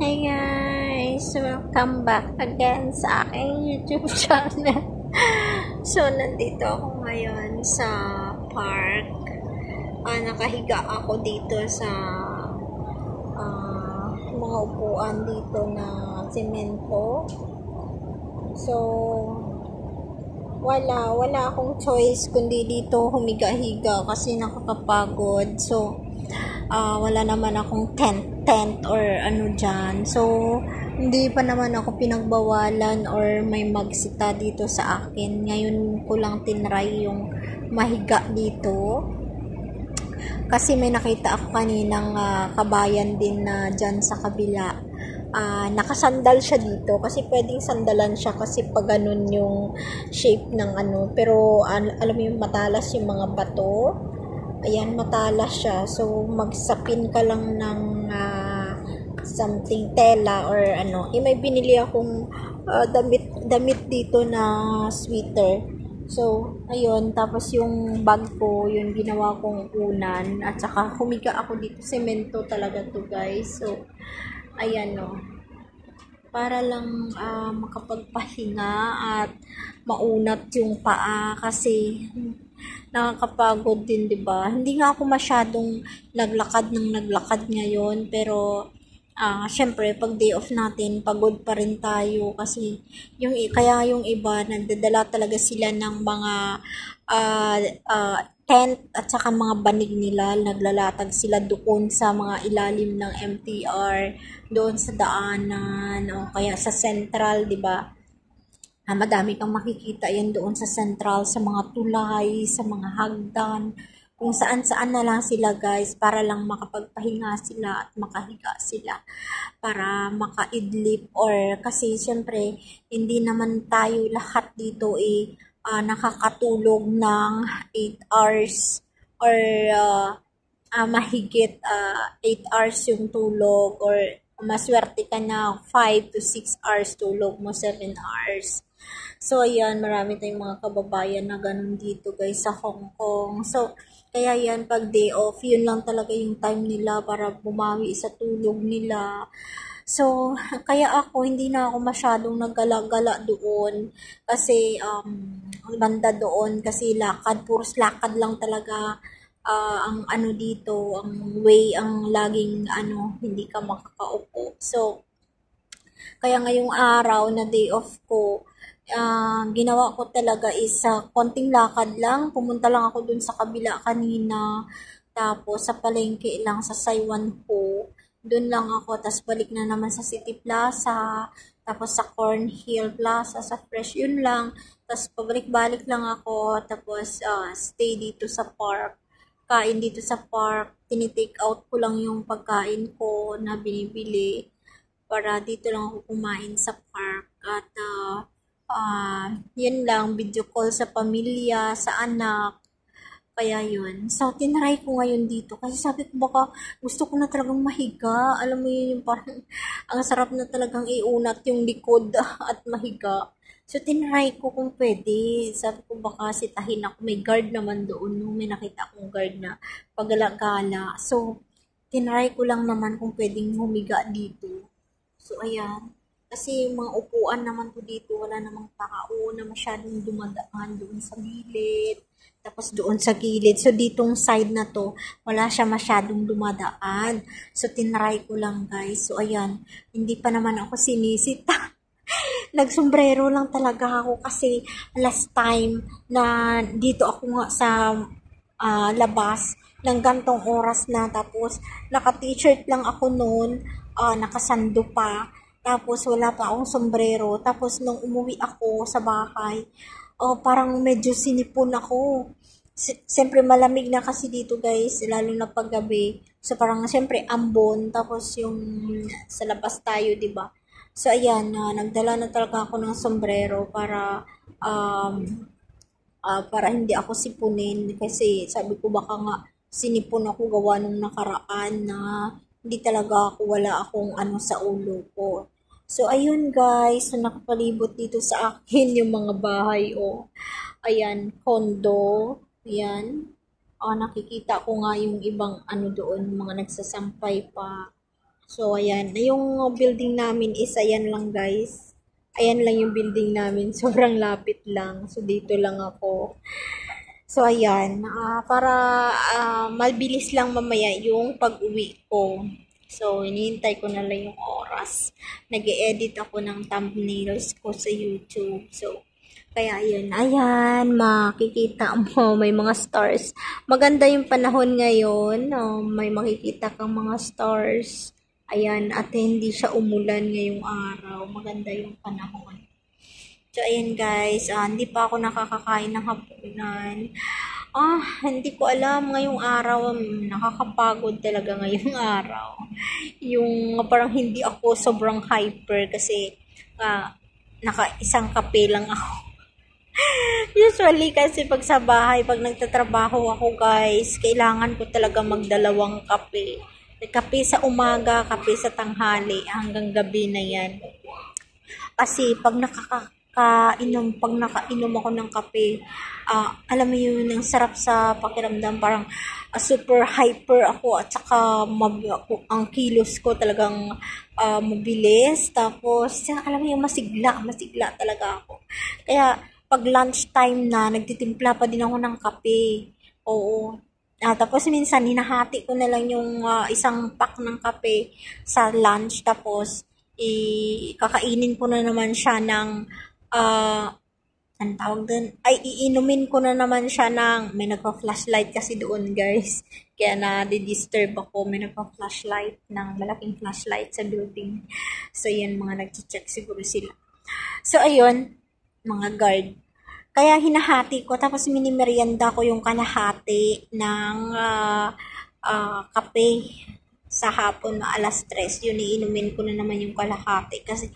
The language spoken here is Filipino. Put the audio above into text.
Hey guys! Welcome back again sa aking YouTube channel. So, nandito ako ngayon sa park. Nakahiga ako dito sa mga upuan dito na semento. So, wala akong choice kundi dito humiga-higa kasi nakakapagod. So, wala naman akong tent or ano dyan. So, hindi pa naman ako pinagbawalan or may magsita dito sa akin. Ngayon ko lang tinry yung mahiga dito. Kasi may nakita ako kaninang kabayan din na dyan sa kabila. Nakasandal siya dito kasi pwedeng sandalan siya kasi pag ganun yung shape ng ano. Pero alam mo yung matalas yung mga bato. Ayan, matalas siya. So, magsapin ka lang ng something, tela or ano. May binili akong damit dito na sweater. So, ayun. Tapos yung bag ko, yung ginawa kong unan. At saka humiga ako dito. Semento talaga to guys. So, ayan o. Para lang makapagpahinga at maunat yung paa kasi nakakapagod din, 'di ba? Hindi nga ako masyadong naglakad ngayon, pero syempre pag day off natin, pagod pa rin tayo kasi kaya yung iba nagdadala talaga sila ng mga tent at saka mga banig nila, naglalatag sila doon sa mga ilalim ng MTR, doon sa daanan o kaya sa central, 'di ba? Madami kang makikita yan doon sa central, sa mga tulay, sa mga hagdan, kung saan-saan na lang sila guys, para lang makapagpahinga sila at makahiga sila, para makaidlip or kasi syempre, hindi naman tayo lahat dito nakakatulog ng 8 hours or mahigit 8 hours yung tulog or maswerte ka na 5 to 6 hours tulog mo, 7 hours. So, ayan, marami tayong mga kababayan na ganun dito guys sa Hong Kong. So, kaya yan, pag day off, yun lang talaga yung time nila para bumawi sa tulog nila. So, kaya ako, hindi na ako masyadong naggala-gala doon. Kasi, banda doon, kasi puros lakad lang talaga. Ang ano dito, ang way, ang laging hindi ka makakaupo. So, kaya ngayong araw na day off ko, ginawa ko talaga is konting lakad lang. Pumunta lang ako dun sa kabila kanina. Tapos sa palengke lang sa Saiwan Ho. Dun lang ako. Tapos balik na naman sa City Plaza. Tapos sa Cornhill Plaza, sa Fresh. Yun lang. Tapos pabalik-balik lang ako. Tapos stay dito sa park. Kain dito sa park. Tinitake out ko lang yung pagkain ko na binibili. Para dito lang ako kumain sa park. At yun lang, video call sa pamilya, sa anak, kaya yun. So, tinry ko ngayon dito, kasi sabi ko baka gusto ko na talagang mahiga, alam mo yun, yung parang, ang sarap na talagang iunat yung likod at mahiga. So, tinry ko kung pwede, sabi ko baka sitahin ako, may guard naman doon, no? May nakita akong guard na pagala-gala. So, tinry ko lang naman kung pwedeng humiga dito. So, ayan. Kasi yung mga upuan naman ko dito, wala namang tao na masyadong dumadaan doon sa gilid. Tapos doon sa gilid. So, ditong side na to, wala siya masyadong dumadaan. So, tinry ko lang guys. So, ayan. Hindi pa naman ako sinisita. Nagsombrero lang talaga ako kasi last time na dito ako nga sa labas ng gantong oras na. Tapos, naka-t-shirt lang ako noon. Nakasando pa. Tapos, wala pa akong sombrero. Tapos, nung umuwi ako sa bahay, parang medyo sinipon ako. Siyempre, malamig na kasi dito, guys. Lalo na paggabi. So, parang, siyempre, ambon. Tapos, yung sa labas tayo, diba? So, ayan. Nagdala na talaga ako ng sombrero para hindi ako sipunin. Kasi, sabi ko, baka nga, sinipon ako gawa nung nakaraan na hindi talaga wala akong sa ulo ko. So, ayun guys, so nakapalibot dito sa akin yung mga bahay, ayan, condo, ayan, nakikita ko nga yung ibang doon, mga nagsasampay pa. So, ayan. Yung building namin is ayan lang, guys. Ayan lang yung building namin. Sobrang lapit lang. So, dito lang ako. So, ayan. Para mabilis lang mamaya yung pag-uwi ko. So, hinihintay ko na lang yung oras. Nag-e-edit ako ng thumbnails ko sa YouTube. So, kaya ayun. Ayan, makikita mo, may mga stars. Maganda yung panahon ngayon. May makikita kang mga stars. Ayan, at hindi siya umulan ngayong araw. Maganda yung panahon. So, ayan guys, hindi pa ako nakakakain ng hapunan. Hindi ko alam ngayong araw, nakakapagod talaga ngayong araw. Yung parang hindi ako sobrang hyper kasi naka isang kape lang ako. Usually kasi pag sa bahay, pag nagtatrabaho ako guys, kailangan ko talaga magdalawang kape. Kape sa umaga, kape sa tanghali, hanggang gabi na yan. Kasi pag nakainom ako ng kape, alam mo yun, ang sarap sa pakiramdam, parang super hyper ako at saka ang kilos ko talagang mabilis. Tapos, alam mo yung masigla talaga ako. Kaya, pag lunchtime na, nagtitimpla pa din ako ng kape. Oo. Tapos minsan, hinahati ko na lang yung isang pack ng kape sa lunch. Tapos, kakainin ko na naman siya ng, ang tawag dun, ay iinumin ko na naman siya ng, may nagpa-flashlight kasi doon guys. Kaya na-disturb ako, may nagpa-flashlight ng malaking flashlight sa building. So, yan, mga nag-check siguro sila. So, ayun, mga guard. Kaya hinahati ko, tapos minimerienda ko yung kalahati ng kape sa hapon na 3:00. Yun, iinumin ko na naman yung kalahati. Kasi